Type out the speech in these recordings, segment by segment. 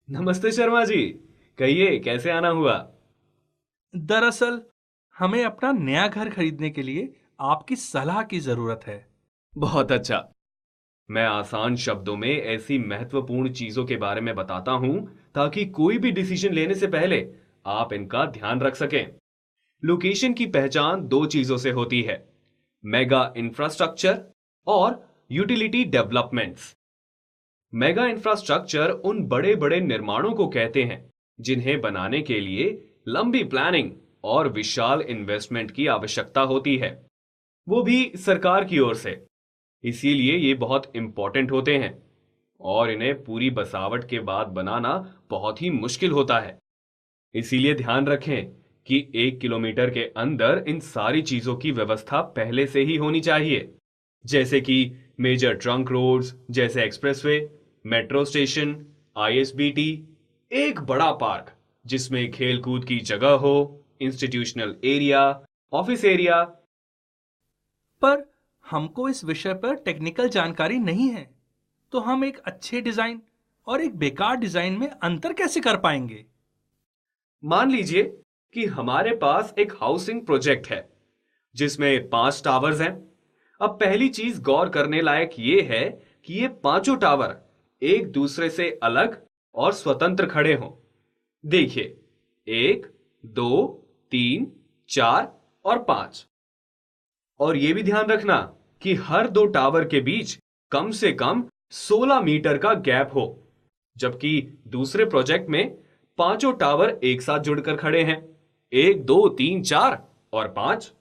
नमस्ते शर्मा जी। कहिए कैसे आना हुआ। दरअसल हमें अपना नया घर खरीदने के लिए आपकी सलाह की जरूरत है। बहुत अच्छा। मैं आसान शब्दों में ऐसी महत्वपूर्ण चीजों के बारे में बताता हूं ताकि कोई भी डिसीजन लेने से पहले आप इनका ध्यान रख सकें। लोकेशन की पहचान दो चीजों से होती है, मेगा इंफ्रास्ट्रक्चर और यूटिलिटी डेवलपमेंट्स। मेगा इंफ्रास्ट्रक्चर उन बड़े बड़े निर्माणों को कहते हैं जिन्हें बनाने के लिए लंबी प्लानिंग और विशाल इन्वेस्टमेंट की आवश्यकता होती है, वो भी सरकार की ओर से। इसीलिए ये बहुत इंपॉर्टेंट होते हैं और इन्हें पूरी बसावट के बाद बनाना बहुत ही मुश्किल होता है। इसीलिए ध्यान रखें कि 1 किलोमीटर के अंदर इन सारी चीजों की व्यवस्था पहले से ही होनी चाहिए, जैसे कि मेजर ट्रंक रोड्स जैसे एक्सप्रेसवे, मेट्रो स्टेशन, आईएसबीटी, एक बड़ा पार्क जिसमें खेल कूद की जगह हो, इंस्टीट्यूशनल एरिया, ऑफिस एरिया। पर हमको इस विषय पर टेक्निकल जानकारी नहीं है, तो हम एक अच्छे डिजाइन और एक बेकार डिजाइन में अंतर कैसे कर पाएंगे? मान लीजिए कि हमारे पास एक हाउसिंग प्रोजेक्ट है जिसमें 5 टावर्स हैं। अब पहली चीज गौर करने लायक ये है कि ये पांचों टावर एक दूसरे से अलग और स्वतंत्र खड़े हों। देखिए, 1, 2, 3, 4 और 5। और ये भी ध्यान रखना कि हर दो टावर के बीच कम से कम 16 मीटर का गैप हो, जबकि दूसरे प्रोजेक्ट में पांचों टावर एक साथ जुड़कर खड़े हैं, 1, 2, 3, 4 और 5।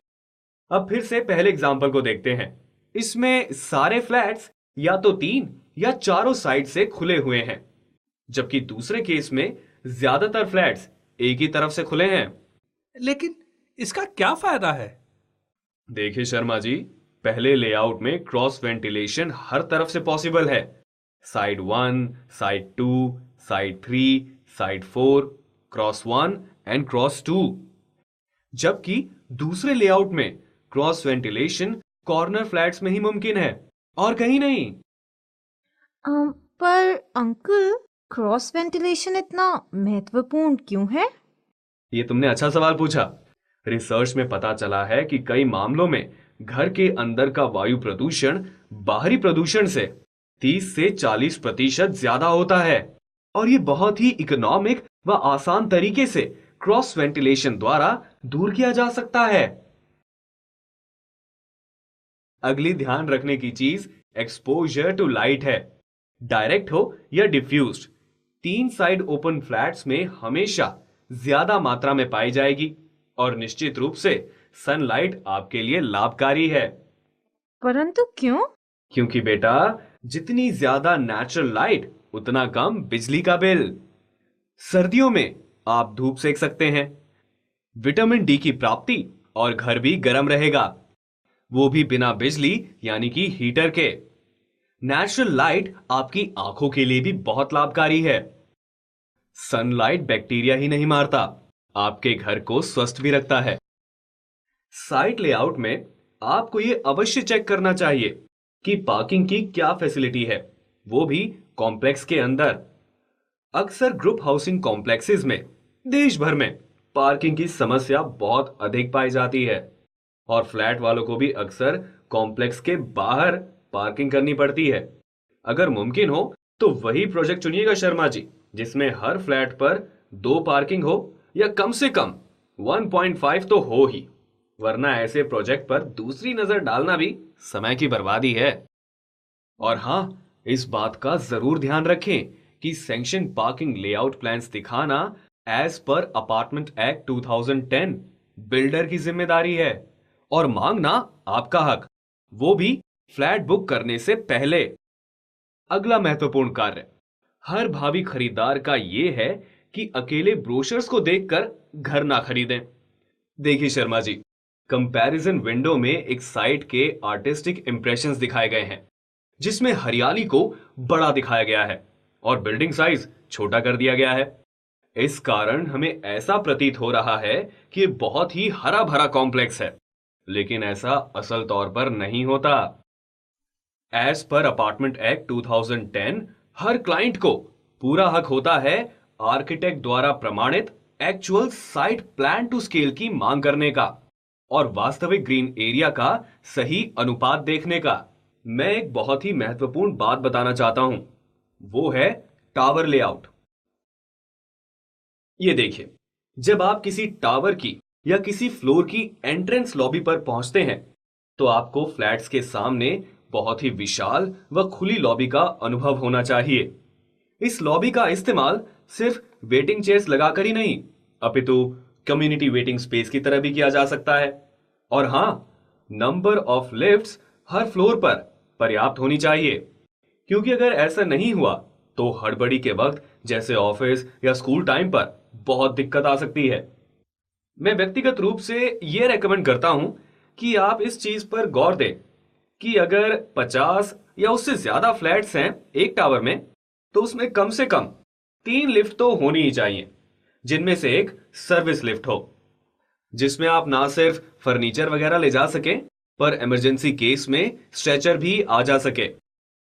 अब फिर से पहले एग्जाम्पल को देखते हैं। इसमें सारे फ्लैट्स या तो तीन या चारों साइड से खुले हुए हैं, जबकि दूसरे केस में ज्यादातर फ्लैट्स एक ही तरफ से खुले हैं। लेकिन इसका क्या फायदा है? देखिए शर्मा जी, पहले लेआउट में क्रॉस वेंटिलेशन हर तरफ से पॉसिबल है। Side 1, side 2, side 3, side 4, cross 1 and cross 2। जबकि दूसरे लेआउट में क्रॉस वेंटिलेशन कॉर्नर फ्लैट्स में ही मुमकिन है और कहीं नहीं। पर अंकल, क्रॉस वेंटिलेशन इतना महत्वपूर्ण क्यों है? ये तुमने अच्छा सवाल पूछा। रिसर्च में पता चला है कि कई मामलों में घर के अंदर का वायु प्रदूषण बाहरी प्रदूषण से 30 से 40% ज्यादा होता है, और ये बहुत ही इकोनॉमिक व आसान तरीके से क्रॉस वेंटिलेशन द्वारा दूर किया जा सकता है। अगली ध्यान रखने की चीज एक्सपोजर टू लाइट है, डायरेक्ट हो या डिफ्यूज्ड। तीन साइड ओपन फ्लैट्स में हमेशा ज्यादा मात्रा में पाई जाएगी और निश्चित रूप से सनलाइट आपके लिए लाभकारी है। परंतु क्यों? क्योंकि बेटा, जितनी ज्यादा नेचुरल लाइट उतना कम बिजली का बिल। सर्दियों में आप धूप सेक सकते हैं, विटामिन डी की प्राप्ति, और घर भी गर्म रहेगा, वो भी बिना बिजली यानी कि हीटर के। नेचुरल लाइट आपकी आंखों के लिए भी बहुत लाभकारी है। सनलाइट बैक्टीरिया ही नहीं मारता, आपके घर को स्वस्थ भी रखता है। साइट लेआउट में आपको यह अवश्य चेक करना चाहिए कि पार्किंग की क्या फैसिलिटी है, वो भी कॉम्प्लेक्स के अंदर। अक्सर ग्रुप हाउसिंग कॉम्प्लेक्सेस में देश भर में पार्किंग की समस्या बहुत अधिक पाई जाती है, और फ्लैट वालों को भी अक्सर कॉम्प्लेक्स के बाहर पार्किंग करनी पड़ती है। अगर मुमकिन हो तो वही प्रोजेक्ट चुनिएगा शर्मा जी, जिसमें हर फ्लैट पर दो पार्किंग हो या कम से कम 1.5 तो हो ही, वरना ऐसे प्रोजेक्ट पर दूसरी नजर डालना भी समय की बर्बादी है। और हाँ, इस बात का जरूर ध्यान रखें कि सैंक्शन पार्किंग लेआउट प्लान्स दिखाना एज पर अपार्टमेंट एक्ट 2010 बिल्डर की जिम्मेदारी है, और मांगना आपका हक, वो भी फ्लैट बुक करने से पहले। अगला महत्वपूर्ण कार्य हर भावी खरीदार का यह है कि अकेले ब्रोशर्स को देखकर घर ना खरीदें। देखिए शर्मा जी, कंपैरिजन विंडो में एक साइट के आर्टिस्टिक इंप्रेशंस दिखाए गए हैं, जिसमें हरियाली को बड़ा दिखाया गया है और बिल्डिंग साइज छोटा कर दिया गया है। इस कारण हमें ऐसा प्रतीत हो रहा है कि ये बहुत ही हरा भरा कॉम्प्लेक्स है, लेकिन ऐसा असल तौर पर नहीं होता। एज पर अपार्टमेंट एक्ट 2010 हर क्लाइंट को पूरा हक होता है आर्किटेक्ट द्वारा प्रमाणित actual site plan to scale की मांग करने का और वास्तविक ग्रीन एरिया का सही अनुपात देखने का। मैं एक बहुत ही महत्वपूर्ण बात बताना चाहता हूं, वो है टावर लेआउट। ये देखिए, जब आप किसी टावर की या किसी फ्लोर की एंट्रेंस लॉबी पर पहुंचते हैं तो आपको फ्लैट्स के सामने बहुत ही विशाल व खुली लॉबी का अनुभव होना चाहिए। इस लॉबी का इस्तेमाल सिर्फ वेटिंग चेयर्स लगाकर ही नहीं, अपितु कम्युनिटी वेटिंग स्पेस की तरह भी किया जा सकता है। और हां, number of lifts her floor पर पर्याप्त होनी चाहिए, क्योंकि अगर ऐसा नहीं हुआ तो हड़बड़ी के वक्त जैसे ऑफिस या स्कूल टाइम पर बहुत दिक्कत आ सकती है। मैं व्यक्तिगत रूप से यह रेकमेंड करता हूं कि आप इस चीज पर गौर दें कि अगर 50 या उससे ज्यादा फ्लैट्स हैं एक टावर में, तो उसमें कम से कम 3 लिफ्ट तो होनी ही चाहिए, जिनमें से एक सर्विस लिफ्ट हो, जिसमें आप ना सिर्फ फर्नीचर वगैरह ले जा सकें, पर इमरजेंसी केस में स्ट्रेचर भी आ जा सके।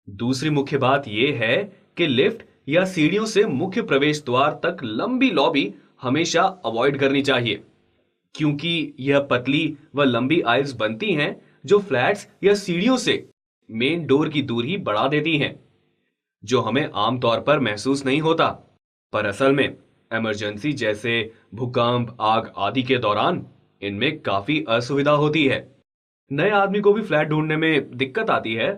दूसरी मुख्य बात यह है कि लिफ्ट या सीढ़ियों से मुख्य प्रवेश द्वार तक लंबी लॉबी हमेशा अवॉइड करनी चाहिए, क्योंकि यह पतली व लंबी आइल्स बनती हैं जो फ्लैट्स या सीढ़ियों से मेन डोर की दूरी बढ़ा देती हैं, जो हमें आमतौर पर महसूस नहीं होता, पर असल में इमरजेंसी जैसे भूकंप, आग आदि के दौरान इनमें काफी असुविधा होती है। नए आदमी को भी फ्लैट ढूंढने में दिक्कत आती है।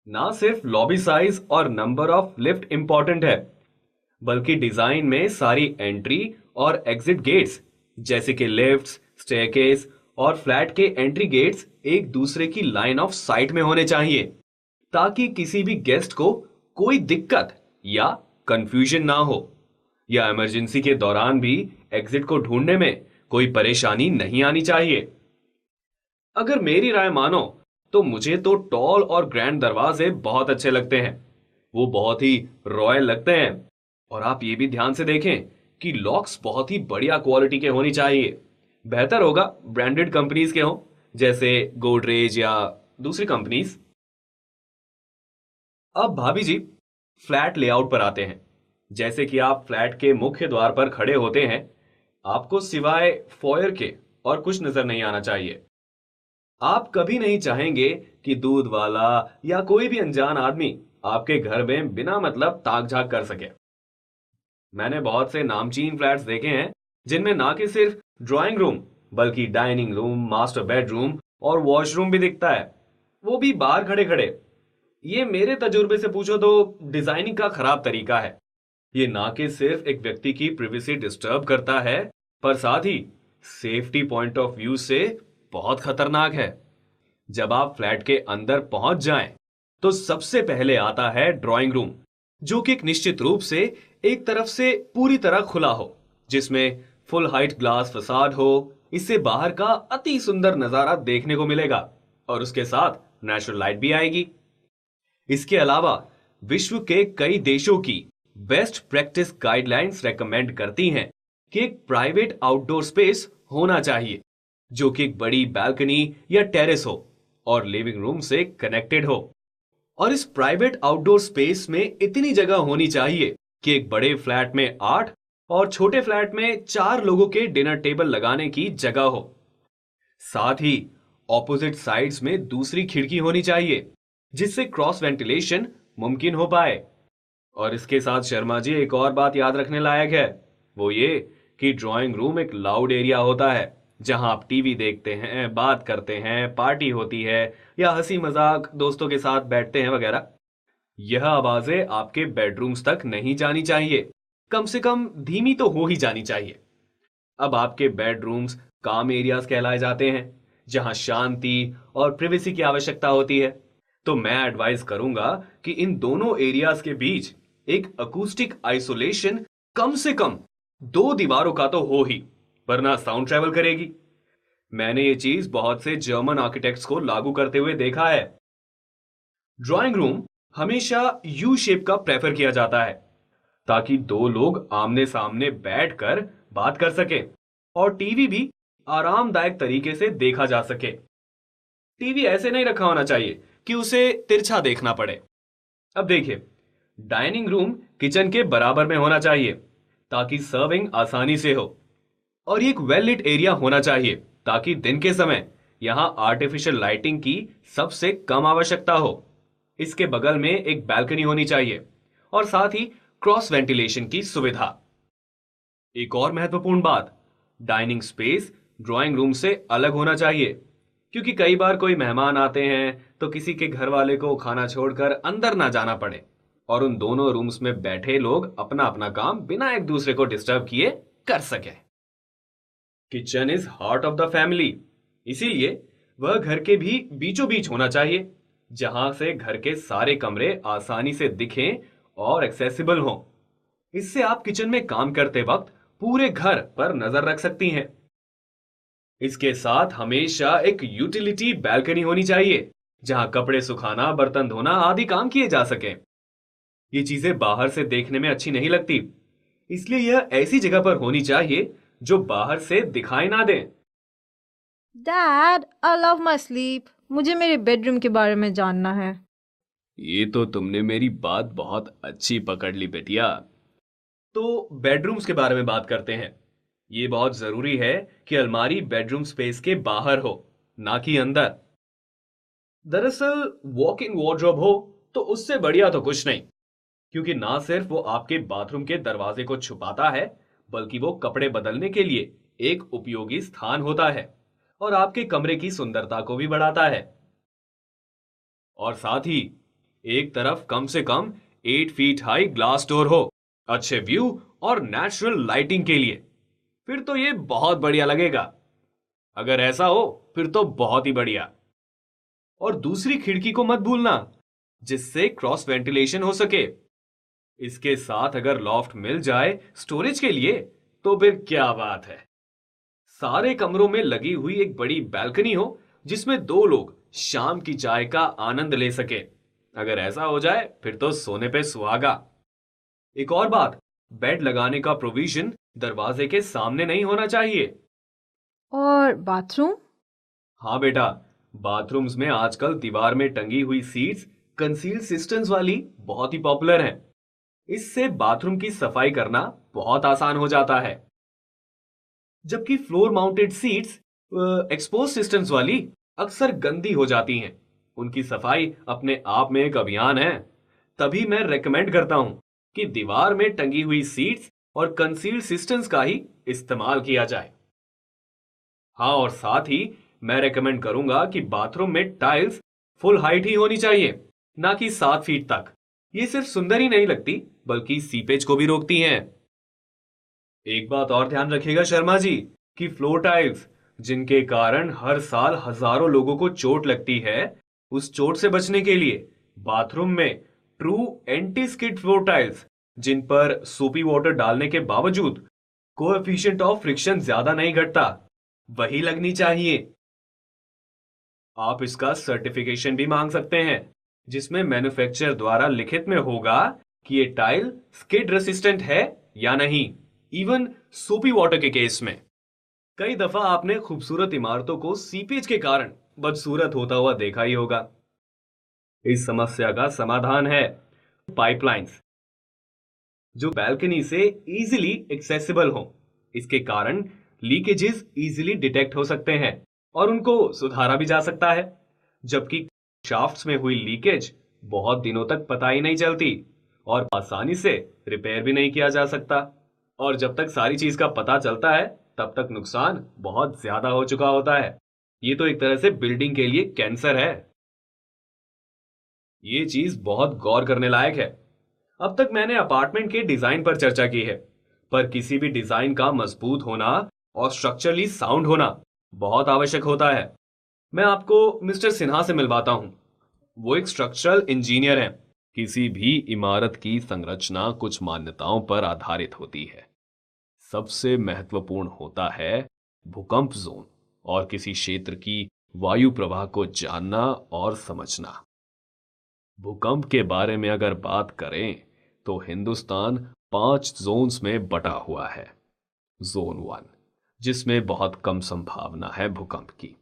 ना सिर्फ लॉबी साइज और नंबर ऑफ लिफ्ट इंपॉर्टेंट है, बल्कि डिजाइन में सारी एंट्री और एग्जिट गेट्स जैसे कि लिफ्ट्स, स्टेयरकेस और फ्लैट के एंट्री गेट्स एक दूसरे की लाइन ऑफ साइट में होने चाहिए, ताकि किसी भी गेस्ट को कोई दिक्कत या कंफ्यूजन ना हो, या इमरजेंसी के दौरान भी एग्जिट को ढूंढने में कोई परेशानी नहीं आनी चाहिए। अगर मेरी राय मानो तो मुझे तो टॉल और ग्रैंड दरवाजे बहुत अच्छे लगते हैं। वो बहुत ही रॉयल लगते हैं। और आप ये भी ध्यान से देखें कि लॉक्स बहुत ही बढ़िया क्वालिटी के होनी चाहिए। बेहतर होगा ब्रांडेड कंपनीज के हों, जैसे गोदरेज या दूसरी कंपनीज। अब भाभी जी, फ्लैट लेआउट पर आते हैं। जैसे कि आप फ्लैट के मुख्य द्वार पर खड़े होते हैं, आपको सिवाय फॉयर के और कुछ नजर नहीं आना चाहिए। आप कभी नहीं चाहेंगे कि दूध वाला या कोई भी अनजान आदमी आपके घर में बिना मतलब ताक झाक कर सके। मैंने बहुत से नामचीन फ्लैट्स देखे हैं जिनमें ना कि सिर्फ ड्राइंग रूम, बल्कि डाइनिंग रूम, मास्टर बेडरूम और वॉशरूम भी दिखता है, वो भी बाहर खड़े खड़े। ये मेरे तजुर्बे से पूछो तो डिजाइनिंग का खराब तरीका है। ये ना कि सिर्फ एक व्यक्ति की प्रिवेसी डिस्टर्ब करता है, पर साथ ही सेफ्टी पॉइंट ऑफ व्यू से बहुत खतरनाक है। जब आप फ्लैट के अंदर पहुंच जाएं, तो सबसे पहले आता है ड्राइंग रूम, जो कि एक निश्चित रूप से एक तरफ से पूरी तरह खुला हो, जिसमें फुल हाइट ग्लास फसाड हो। इससे बाहर का अति सुंदर नजारा देखने को मिलेगा और उसके साथ नेचुरल लाइट भी आएगी। इसके अलावा विश्व के कई देशों की बेस्ट प्रैक्टिस गाइडलाइंस रेकमेंड करती हैं कि एक प्राइवेट आउटडोर स्पेस होना चाहिए, जो कि एक बड़ी बालकनी या टेरेस हो और लिविंग रूम से कनेक्टेड हो। और इस प्राइवेट आउटडोर स्पेस में इतनी जगह होनी चाहिए कि एक बड़े फ्लैट में 8 और छोटे फ्लैट में 4 लोगों के डिनर टेबल लगाने की जगह हो। साथ ही ऑपोजिट साइड्स में दूसरी खिड़की होनी चाहिए, जिससे क्रॉस वेंटिलेशन मुमकिन हो पाए। और इसके साथ शर्मा जी, एक और बात याद रखने लायक है, वो ये कि ड्राइंग रूम एक लाउड एरिया होता है, जहां आप टीवी देखते हैं, बात करते हैं, पार्टी होती है या हंसी मजाक दोस्तों के साथ बैठते हैं वगैरह। यह आवाजें आपके बेडरूम्स तक नहीं जानी चाहिए, कम से कम धीमी तो हो ही जानी चाहिए। अब आपके बेडरूम्स काम एरियाज कहलाए जाते हैं, जहां शांति और प्रिवेसी की आवश्यकता होती है। तो मैं एडवाइस करूंगा कि इन दोनों एरियाज के बीच एक अकूस्टिक आइसोलेशन कम से कम 2 दीवारों का तो हो ही, वरना साउंड ट्रेवल करेगी। मैंने ये चीज बहुत से जर्मन आर्किटेक्ट्स को लागू करते हुए देखा है। ड्राइंग रूम हमेशा यू शेप का प्रेफर किया जाता है, ताकि 2 लोग आमने सामने बैठकर बात कर सके और टीवी भी आरामदायक तरीके से देखा जा सके। टीवी ऐसे नहीं रखा होना चाहिए कि उसे तिरछा देखना पड़े। अब देखिए, डाइनिंग रूम किचन के बराबर में होना चाहिए, ताकि सर्विंग आसानी से हो। और ये एक वेल लिट एरिया होना चाहिए ताकि दिन के समय यहां आर्टिफिशियल लाइटिंग की सबसे कम आवश्यकता हो। इसके बगल में एक बैल्कनी होनी चाहिए और साथ ही क्रॉस वेंटिलेशन की सुविधा। एक और महत्वपूर्ण बात, डाइनिंग स्पेस ड्राइंग रूम से अलग होना चाहिए, क्योंकि कई बार कोई मेहमान आते हैं तो किसी के घर वाले को खाना छोड़कर अंदर ना जाना पड़े और उन दोनों रूम्स में बैठे लोग अपना अपना काम बिना एक दूसरे को डिस्टर्ब किए कर सकें। Kitchen is heart of the family, इसीलिए वह घर के भी बीचों बीच होना चाहिए, जहां से घर के सारे कमरे आसानी से दिखें और एक्सेसिबल हों। इससे आप किचन में काम करते वक्त पूरे घर पर नजर रख सकती हैं। इसके साथ हमेशा एक यूटिलिटी बैल्कनी होनी चाहिए, जहां कपड़े सुखाना, बर्तन धोना आदि काम किए जा सकें। ये चीजें बाहर से देखने में अच्छी नहीं लगती, इसलिए यह ऐसी जगह पर होनी चाहिए जो बाहर से दिखाई ना दे। Dad, I love my sleep. मुझे मेरे बेडरूम के बारे में जानना है। ये तो तुमने मेरी बात बहुत अच्छी पकड़ ली बेटिया। तो बेडरूम्स के बारे में बात करते हैं। ये बहुत जरूरी है कि अलमारी बेडरूम स्पेस के बाहर हो, ना कि अंदर। दरअसल वॉक इन वार्डरोब हो तो उससे बढ़िया तो कुछ नहीं, क्योंकि ना सिर्फ वो आपके बाथरूम के दरवाजे को छुपाता है, बल्कि वो कपड़े बदलने के लिए एक उपयोगी स्थान होता है और आपके कमरे की सुंदरता को भी बढ़ाता है। और साथ ही एक तरफ कम से कम 8 फीट हाई ग्लास डोर हो, अच्छे व्यू और नेचुरल लाइटिंग के लिए। फिर तो ये बहुत बढ़िया लगेगा। अगर ऐसा हो फिर तो बहुत ही बढ़िया। और दूसरी खिड़की को मत भूलना, जिससे क्रॉस वेंटिलेशन हो सके। इसके साथ अगर लॉफ्ट मिल जाए स्टोरेज के लिए तो फिर क्या बात है। सारे कमरों में लगी हुई एक बड़ी बैल्कनी हो, जिसमें दो लोग शाम की चाय का आनंद ले सके। अगर ऐसा हो जाए फिर तो सोने पे सुहागा। एक और बात, बेड लगाने का प्रोविजन दरवाजे के सामने नहीं होना चाहिए। और बाथरूम? हाँ बेटा, बाथरूम्स में आजकल दीवार में टंगी हुई सीट्स कंसील सिस्टम्स वाली बहुत ही पॉपुलर हैं। इससे बाथरूम की सफाई करना बहुत आसान हो जाता है। जबकि floor mounted seats expose systems वाली अक्सर गंदी हो जाती हैं। उनकी सफाई अपने आप में एक अभियान है। तभी मैं रेकमेंड करता हूं कि दीवार में टंगी हुई सीट्स और कंसील्ड सिस्टम्स का ही इस्तेमाल किया जाए। हाँ, और साथ ही मैं रेकमेंड करूंगा कि बाथरूम में टाइल्स फुल हाइट ही होनी चाहिए, ना कि 7 फीट तक। ये सिर्फ सुंदर ही नहीं लगती, बल्कि सीपेज को भी रोकती हैं। एक बात और ध्यान रखिएगा शर्मा जी, कि फ्लोर टाइल्स जिनके कारण हर साल हजारों लोगों को चोट लगती है, उस चोट से बचने के लिए बाथरूम में true anti skid floor tiles, जिन पर सोपी वाटर डालने के बावजूद कोएफिशिएंट ऑफ फ्रिक्शन ज्यादा नहीं घटता, वही लगनी चाहिए। आप इसका सर्टिफिकेशन भी मांग सकते हैं, जिसमें मैन्युफैक्चरर द्वारा लिखित में होगा कि ये टाइल स्किड रेसिस्टेंट है या नहीं, इवन सोपी वाटर के केस में। कई दफा आपने खूबसूरत इमारतों को सीपेज के कारण बदसूरत होता हुआ देखा ही होगा। इस समस्या का समाधान है पाइपलाइंस, जो बैल्कनी से इजीली एक्सेसिबल हो। इसके कारण लीकेजेस इजीली डिटेक्ट हो सकते हैं और उनको सुधारा भी जा सकता है। जबकि शाफ्ट्स में हुई लीकेज बहुत दिनों तक पता ही नहीं चलती और आसानी से रिपेयर भी नहीं किया जा सकता। और जब तक सारी चीज का पता चलता है, तब तक नुकसान बहुत ज्यादा हो चुका होता है। ये तो एक तरह से बिल्डिंग के लिए कैंसर है। ये चीज बहुत गौर करने लायक है। अब तक मैंने अपार्टमेंट के डिजाइन पर चर्चा की है, पर किसी भी डिजाइन का मजबूत होना और स्ट्रक्चरली साउंड होना बहुत आवश्यक होता है। मैं आपको मिस्टर सिन्हा से मिलवाता हूं। वो एक स्ट्रक्चरल इंजीनियर हैं। किसी भी इमारत की संरचना कुछ मान्यताओं पर आधारित होती है। सबसे महत्वपूर्ण होता है भूकंप जोन और किसी क्षेत्र की वायु प्रवाह को जानना और समझना। भूकंप के बारे में अगर बात करें तो हिंदुस्तान 5 जोन्स में बटा हुआ है। जोन 1, जिसमें बहुत कम संभावना है भूकंप की,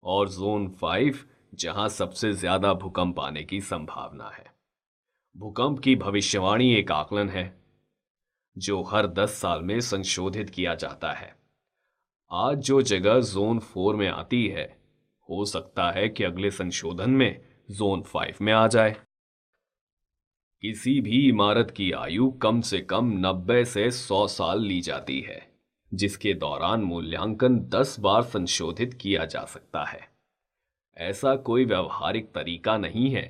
और जोन 5, जहां सबसे ज्यादा भूकंप आने की संभावना है। भूकंप की भविष्यवाणी एक आकलन है जो हर 10 साल में संशोधित किया जाता है। आज जो जगह जोन 4 में आती है, हो सकता है कि अगले संशोधन में जोन 5 में आ जाए। किसी भी इमारत की आयु कम से कम 90 से 100 साल ली जाती है, जिसके दौरान मूल्यांकन 10 बार संशोधित किया जा सकता है। ऐसा कोई व्यवहारिक तरीका नहीं है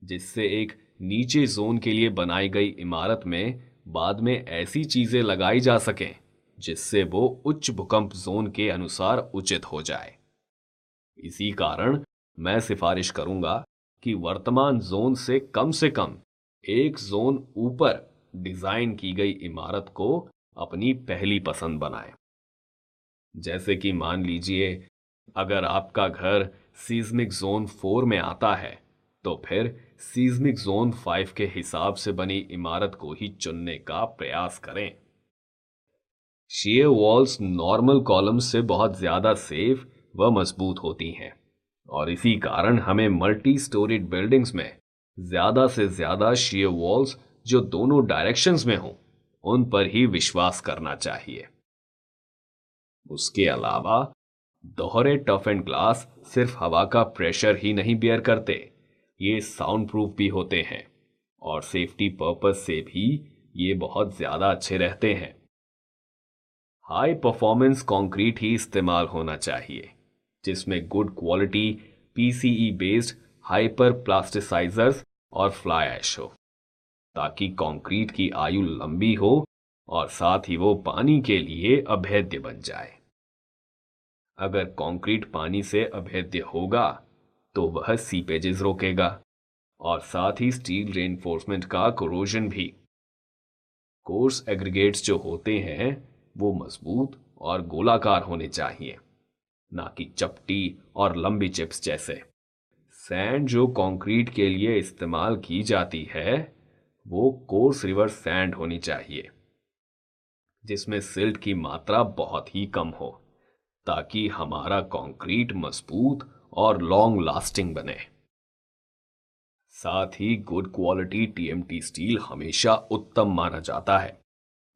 जिससे एक नीचे जोन के लिए बनाई गई इमारत में बाद में ऐसी चीजें लगाई जा सकें जिससे वो उच्च भूकंप जोन के अनुसार उचित हो जाए। इसी कारण मैं सिफारिश करूंगा कि वर्तमान जोन से कम एक जोन ऊपर डिजाइन की गई इमारत को अपनी पहली पसंद बनाएं। जैसे कि मान लीजिए, अगर आपका घर सीज्मिक जोन 4 में आता है, तो फिर सीज्मिक जोन 5 के हिसाब से बनी इमारत को ही चुनने का प्रयास करें। शियर वॉल्स नॉर्मल कॉलम्स से बहुत ज्यादा सेफ व मजबूत होती हैं, और इसी कारण हमें मल्टी स्टोरीड बिल्डिंग्स में ज्यादा से ज्यादा शियर वॉल्स जो दोनों डायरेक्शंस में हों, उन पर ही विश्वास करना चाहिए। उसके अलावा दोहरे टफ एंड ग्लास सिर्फ हवा का प्रेशर ही नहीं बेयर करते, ये साउंड प्रूफ भी होते हैं और सेफ्टी पर्पस से भी ये बहुत ज्यादा अच्छे रहते हैं। हाई परफॉर्मेंस कंक्रीट ही इस्तेमाल होना चाहिए, जिसमें good quality PCE based hyper plasticisers और फ्लाई ऐश हो, ताकि कंक्रीट की आयु लंबी हो और साथ ही वो पानी के लिए अभेद्य बन जाए। अगर कंक्रीट पानी से अभेद्य होगा तो वह सीपेजेस रोकेगा और साथ ही स्टील रेनफोर्समेंट का कोरोजन भी। कोर्स एग्रीगेट्स जो होते हैं वो मजबूत और गोलाकार होने चाहिए, ना कि चपटी और लंबी चिप्स जैसे। सैंड जो कंक्रीट के लिए इस्तेमाल की जाती है वो कोर्स रिवर सैंड होनी चाहिए, जिसमें सिल्ट की मात्रा बहुत ही कम हो, ताकि हमारा कंक्रीट मजबूत और लॉन्ग लास्टिंग बने। साथ ही गुड क्वालिटी टीएमटी स्टील हमेशा उत्तम माना जाता है,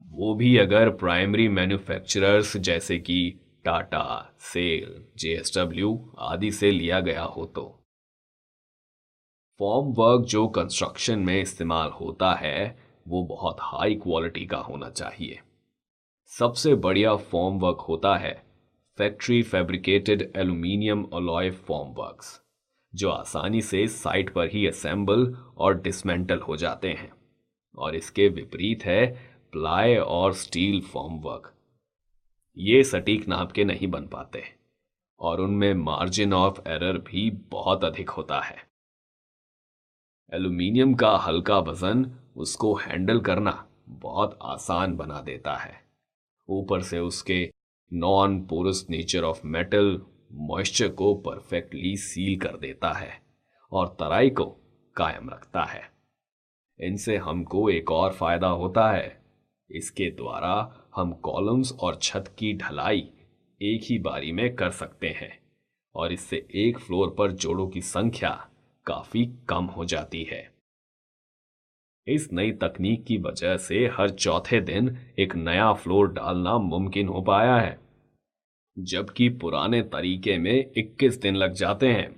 वो भी अगर प्राइमरी मैन्युफैक्चरर्स जैसे कि टाटा, सेल, जेएसडब्ल्यू आदि से लिया गया हो तो। फॉर्म वर्क जो कंस्ट्रक्शन में इस्तेमाल होता है वो बहुत हाई क्वालिटी का होना चाहिए। सबसे बढ़िया फॉर्म वर्क होता है factory fabricated aluminium alloy form works, जो आसानी से साइट पर ही असेंबल और डिसमेंटल हो जाते हैं, और इसके विपरीत है प्लाई और स्टील फॉर्म वर्क। ये सटीक नाप के नहीं बन पाते और उनमें मार्जिन ऑफ एरर भी बहुत अधिक होता है। एल्यूमिनियम का हल्का वजन उसको हैंडल करना बहुत आसान बना देता है। ऊपर से उसके non porous nature of metal moisture को परफेक्टली सील कर देता है और तराई को कायम रखता है। इनसे हमको एक और फायदा होता है, इसके द्वारा हम कॉलम्स और छत की ढलाई एक ही बारी में कर सकते हैं और इससे एक फ्लोर पर जोड़ों की संख्या काफी कम हो जाती है। इस नई तकनीक की वजह से हर चौथे दिन एक नया फ्लोर डालना मुमकिन हो पाया है, जबकि पुराने तरीके में 21 दिन लग जाते हैं।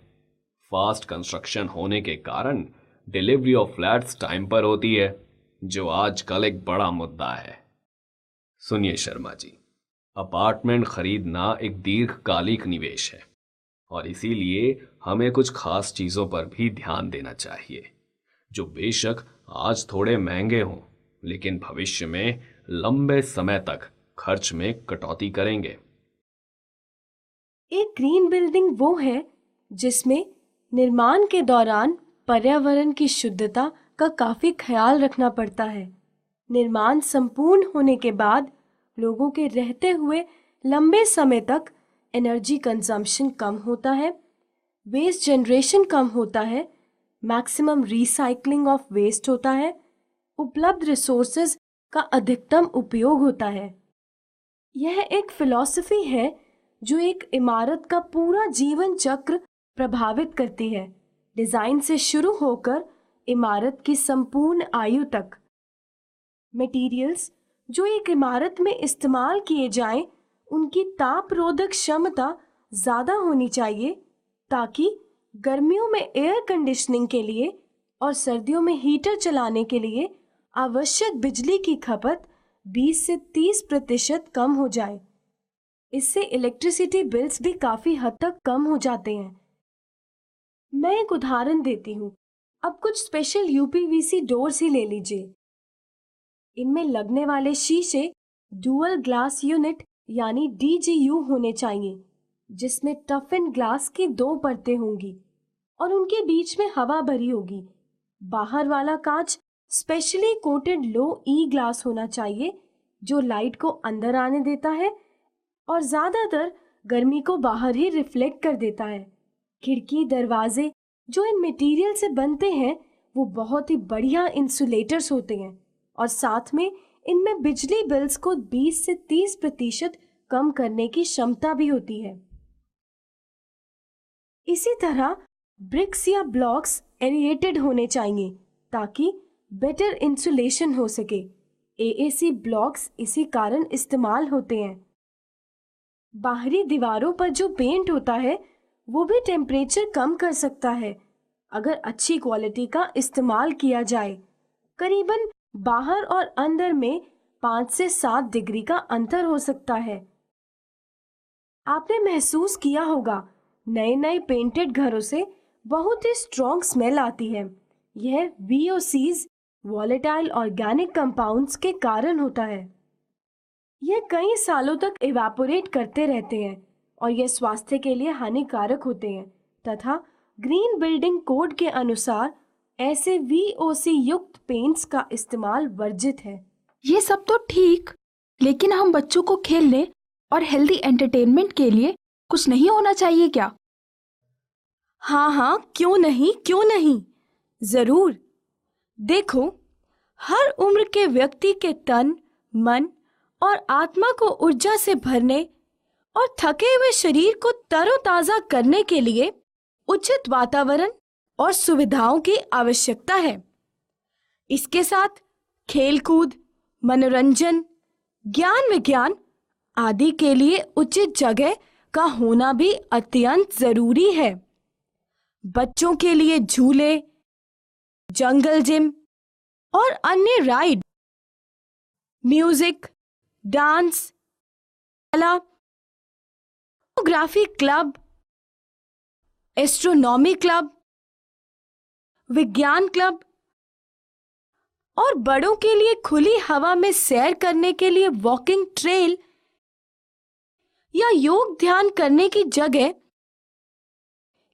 फास्ट कंस्ट्रक्शन होने के कारण डिलीवरी ऑफ फ्लैट्स टाइम पर होती है, जो आजकल एक बड़ा मुद्दा है। सुनिए शर्मा जी, अपार्टमेंट खरीदना एक दीर्घकालिक निवेश है और इसीलिए हमें कुछ खास चीजों पर भी ध्यान देना चाहिए, जो बेशक आज थोड़े महंगे हों, लेकिन भविष्य में लंबे समय तक खर्च में कटौती करेंगे। एक ग्रीन बिल्डिंग वो है जिसमें निर्माण के दौरान पर्यावरण की शुद्धता का काफी ख्याल रखना पड़ता है। निर्माण संपूर्ण होने के बाद लोगों के रहते हुए लंबे समय तक एनर्जी कंजम्पशन कम होता है, वेस्ट जनरेशन कम होता है, मैक्सिमम रिसाइकलिंग ऑफ वेस्ट होता है, उपलब्ध रिसोर्सेज का अधिकतम उपयोग होता है। यह एक फिलॉसफी है जो एक इमारत का पूरा जीवन चक्र प्रभावित करती है, डिजाइन से शुरू होकर इमारत की संपूर्ण आयु तक। मटेरियल्स जो एक इमारत में इस्तेमाल किए जाएं, उनकी तापरोधक क्षमता ज़्यादा होनी चाहिए ताकि गर्मियों में एयर कंडीशनिंग के लिए और सर्दियों में हीटर चलाने के लिए आवश्यक बिजली की खपत 20 से 30% कम हो जाए। इससे इलेक्ट्रिसिटी बिल्स भी काफ़ी हद तक कम हो जाते हैं। मैं एक उदाहरण देती हूँ। अब कुछ स्पेशल यूपीवीसी डोर्स ही ले लीजिए। इनमें लगने वाले शीशे डुअल ग्लास यूनिट यानी DGU होने चाहिए, जिसमें टफन ग्लास की 2 परतें होंगी और उनके बीच में हवा भरी होगी। बाहर वाला कांच स्पेशली कोटेड लो ई ग्लास होना चाहिए जो लाइट को अंदर आने देता है और ज़्यादातर गर्मी को बाहर ही रिफ्लेक्ट कर देता है। खिड़की दरवाजे जो इन मटेरियल से बनते हैं वो बहुत ही बढ़िया इंसुलेटर्स होते हैं और साथ में इनमें बिजली बिल्स को 20 से 30% कम करने की क्षमता भी होती है। इसी तरह ब्रिक्स या ब्लॉक्स एरिएटेड होने चाहिए ताकि बेटर इंसुलेशन हो सके। AAC ब्लॉक्स इसी कारण इस्तेमाल होते हैं। बाहरी दीवारों पर जो पेंट होता है वो भी टेम्परेचर कम कर सकता है अगर अच्छी क्वालिटी का इस्तेमाल किया जाए। करीबन बाहर और अंदर में 5 से 7 डिग्री का अंतर हो सकता है। आपने महसूस किया होगा, नए पेंटेड घरों से बहुत ही स्ट्रॉन्ग स्मेल आती है। यह VOCs वॉलेटाइल ऑर्गेनिक कंपाउंड्स के कारण होता है। यह कई सालों तक इवेपोरेट करते रहते हैं और यह स्वास्थ्य के लिए हानिकारक होते हैं तथा ग्रीन बिल्डिंग कोड के अनुसार ऐसे VOC युक्त पेंट्स का इस्तेमाल वर्जित है। ये सब तो ठीक, लेकिन हम बच्चों को खेलने और हेल्दी एंटरटेनमेंट के लिए कुछ नहीं होना चाहिए क्या? हाँ, क्यों नहीं, जरूर। देखो, हर उम्र के व्यक्ति के तन, मन और आत्मा को ऊर्जा से भरने और थके हुए शरीर को तरोताजा करने के लिए उचित वातावरण और सुविधाओं की आवश्यकता है। इसके साथ खेलकूद, मनोरंजन, ज्ञान विज्ञान आदि के लिए उचित जगह का होना भी अत्यंत जरूरी है। बच्चों के लिए झूले, जंगल जिम और अन्य राइड, म्यूजिक, डांस, कला, फोटोग्राफी क्लब, एस्ट्रोनॉमी क्लब, विज्ञान क्लब और बड़ों के लिए खुली हवा में सैर करने के लिए वॉकिंग ट्रेल या योग ध्यान करने की जगह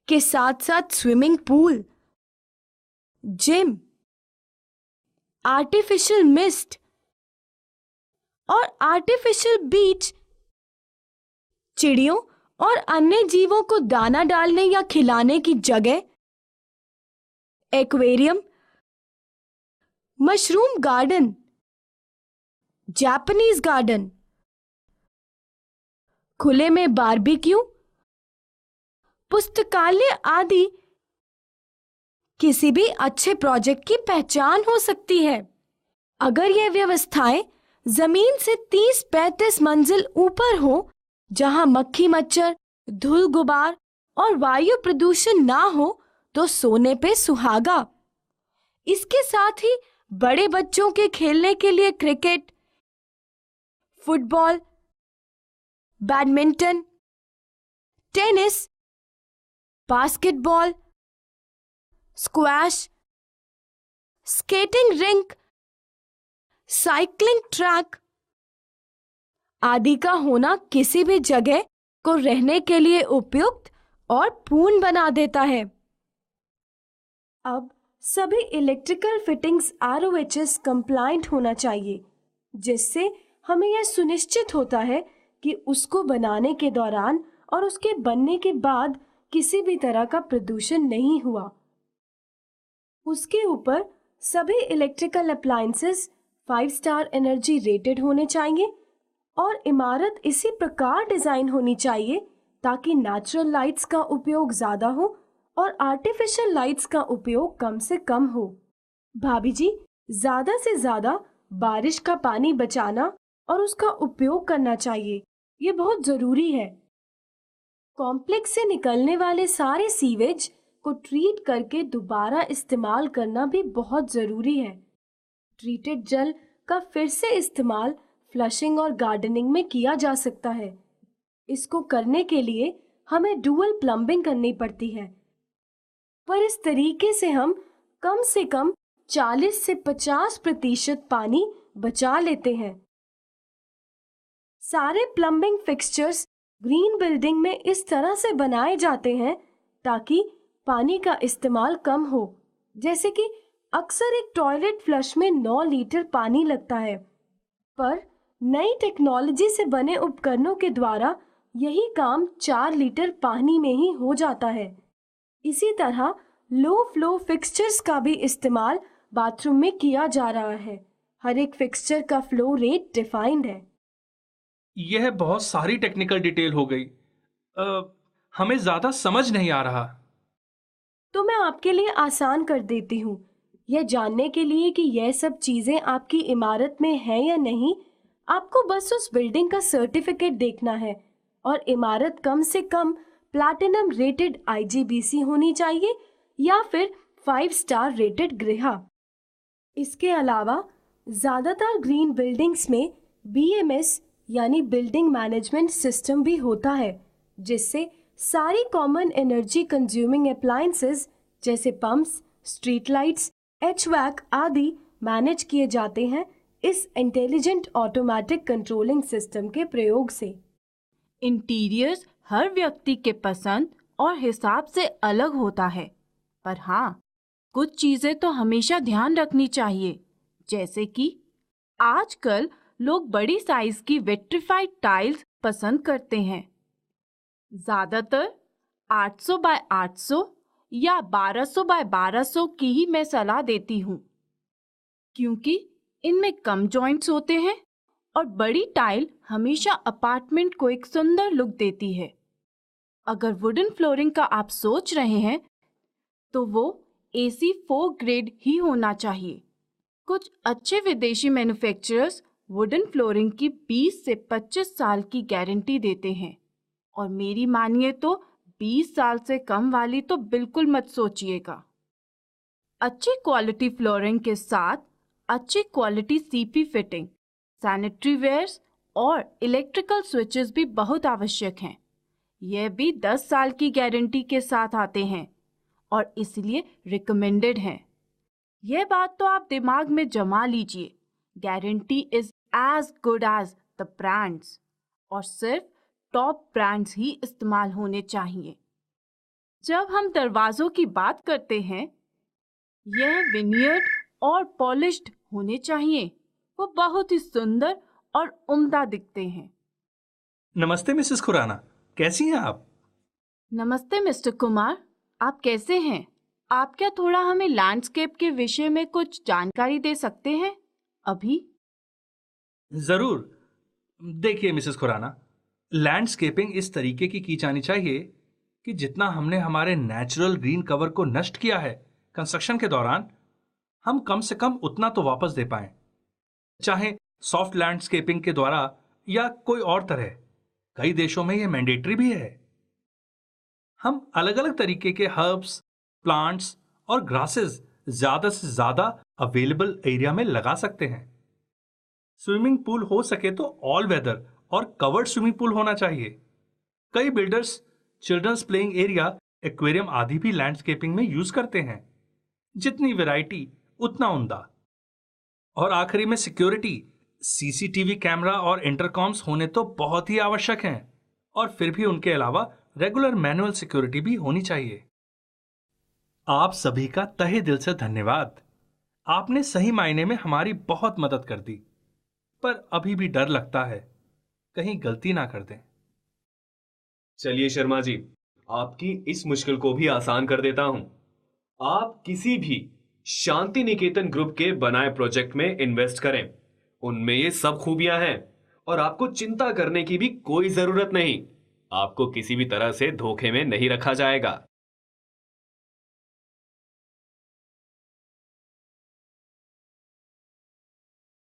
के साथ साथ swimming pool, gym, artificial mist और आर्टिफिशियल बीच, चिड़ियों और अन्य जीवों को दाना डालने या खिलाने की जगह, aquarium, mushroom garden, Japanese garden, खुले में बारबेक्यू, पुस्तकालय आदि किसी भी अच्छे प्रोजेक्ट की पहचान हो सकती है। अगर यह व्यवस्थाएं जमीन से 30-35 मंजिल ऊपर हो, जहां मक्खी मच्छर, धूल गुबार और वायु प्रदूषण ना हो, तो सोने पे सुहागा। इसके साथ ही बड़े बच्चों के खेलने के लिए cricket, football, badminton, tennis, basketball, squash, skating rink, cycling track आदि का होना किसी भी जगह को रहने के लिए उपयुक्त और पूर्ण बना देता है। अब सभी इलेक्ट्रिकल फिटिंग्स RoHS कंप्लायंट होना चाहिए, जिससे हमें यह सुनिश्चित होता है कि उसको बनाने के दौरान और उसके बनने के बाद किसी भी तरह का प्रदूषण नहीं हुआ। उसके ऊपर सभी electrical appliances 5 star energy rated होने चाहिए और इमारत इसी प्रकार डिजाइन होनी चाहिए ताकि नेचुरल लाइट्स का उपयोग ज्यादा हो और आर्टिफिशियल लाइट्स का उपयोग कम से कम हो। भाभी जी, ज्यादा से ज्यादा बारिश का पानी बचाना और उसका उपयोग करना चाहिए। ये बहुत जरूरी है। कॉम्प्लेक्स से निकलने वाले सारे सीवेज को ट्रीट करके दोबारा इस्तेमाल करना भी बहुत जरूरी है। ट्रीटेड जल का फिर से इस्तेमाल फ्लशिंग और गार्डनिंग में किया जा सकता है। इसको करने के लिए हमें डुअल प्लम्बिंग करनी पड़ती है, पर इस तरीके से हम कम से कम 40 से 50% पानी बचा लेते हैं। सारे प्लम्बिंग फिक्सचर्स ग्रीन बिल्डिंग में इस तरह से बनाए जाते हैं ताकि पानी का इस्तेमाल कम हो। जैसे कि अक्सर एक टॉयलेट फ्लश में 9 लीटर पानी लगता है, पर नई टेक्नोलॉजी से बने उपकरणों के द्वारा यही काम 4 लीटर पानी में ही हो जाता है। इसी तरह लो फ्लो फिक्सचर्स का भी इस्तेमाल बाथरूम में किया जा रहा है। हर एक फिक्सचर का फ्लो रेट डिफाइंड है। यह बहुत सारी टेक्निकल डिटेल हो गई। हमें ज्यादा समझ नहीं आ रहा। तो मैं आपके लिए आसान कर देती हूँ। यह जानने के लिए कि यह सब चीजें आपकी इमारत में है या नहीं, आपको बस उस बिल्डिंग का सर्टिफिकेट देखना है और इमारत कम से कम प्लैटिनम रेटेड IGBC होनी चाहिए या फिर 5 स्टार रेटेड गृह। इसके अलावा ज्यादातर ग्रीन बिल्डिंग्स में BMS यानी बिल्डिंग मैनेजमेंट सिस्टम भी होता है, जिससे सारी कॉमन एनर्जी कंज्यूमिंग अप्लायंसेस जैसे पंप्स, स्ट्रीट लाइट्स, HVAC आदि मैनेज किए जाते हैं इस इंटेलिजेंट ऑटोमेटिक कंट्रोलिंग सिस्टम के प्रयोग से। इंटीरियर्स हर व्यक्ति के पसंद और हिसाब से अलग होता है, पर हाँ, कुछ चीजें तो हमेशा ध्यान रखनी चाहिए, जैसे कि आजकल लोग बड़ी साइज की विट्रिफाइड टाइल्स पसंद करते हैं। ज्यादातर 800 बाय 800 या 1200 बाय 1200 की ही मैं सलाह देती हूँ, क्योंकि इनमें कम जॉइंट्स होते हैं और बड़ी टाइल हमेशा अपार्टमेंट को एक सुंदर लुक देती है। अगर वुडन फ्लोरिंग का आप सोच रहे हैं तो वो AC4 ग्रेड ही होना चाहिए। कुछ अच्छे विदेशी मैन्युफैक्चरर्स वुडन फ्लोरिंग की 20 से 25 साल की गारंटी देते हैं, और मेरी मानिए तो 20 साल से कम वाली तो बिल्कुल मत सोचिएगा। अच्छी क्वालिटी फ्लोरिंग के साथ अच्छी quality CP fitting, sanitary wares और इलेक्ट्रिकल स्विचेस भी बहुत आवश्यक हैं। यह भी 10 साल की गारंटी के साथ आते हैं और इसलिए रिकमेंडेड हैं। यह बात तो आप दिमाग में जमा लीजिए। Guarantee is as good as the brands, और सिर्फ टॉप ब्रांड्स ही इस्तेमाल होने चाहिए। जब हम दरवाजों की बात करते हैं, यह विनियर्ड और पॉलिश्ड होने चाहिए। वो बहुत ही सुंदर और उम्दा दिखते हैं। नमस्ते मिसेस खुराना, कैसी हैं आप? नमस्ते मिस्टर कुमार, आप कैसे हैं? आप क्या थोड़ा हमें लैंडस्केप के विषय में कुछ जानकारी दे सकते हैं अभी? जरूर। देखिए मिसेस खुराना, लैंडस्केपिंग इस तरीके की जानी चाहिए कि जितना हमने हमारे नेचुरल ग्रीन कवर को नष्ट किया है कंस्ट्रक्शन के दौरान, हम कम से कम उतना तो वापस दे पाएं, चाहे सॉफ्ट लैंडस्केपिंग के द्वारा या कोई और तरह। कई देशों में यह मैंडेटरी भी है। हम अलग अलग तरीके के हर्ब्स, प्लांट्स और ग्रासेस ज्यादा से ज्यादा अवेलेबल एरिया में लगा सकते हैं। स्विमिंग पूल हो सके तो ऑल वेदर और कवर्ड स्विमिंग पूल होना चाहिए। कई builders children's playing area, aquarium आदि भी लैंडस्केपिंग में यूज करते हैं। जितनी वैरायटी उतना उम्दा। और आखिरी में सिक्योरिटी, CCTV कैमरा और इंटरकॉम्स होने तो बहुत ही आवश्यक हैं, और फिर भी उनके अलावा रेगुलर मैनुअल सिक्योरिटी भी होनी चाहिए। आप सभी का तहे दिल से धन्यवाद। आपने सही मायने में हमारी बहुत मदद कर दी, पर अभी भी डर लगता है कहीं गलती ना कर दें। चलिए शर्मा जी, आपकी इस मुश्किल को भी आसान कर देता हूं। आप किसी भी शांति निकेतन ग्रुप के बनाए प्रोजेक्ट में इन्वेस्ट करें। उनमें ये सब खूबियां हैं और आपको चिंता करने की भी कोई जरूरत नहीं। आपको किसी भी तरह से धोखे में नहीं रखा जाएगा।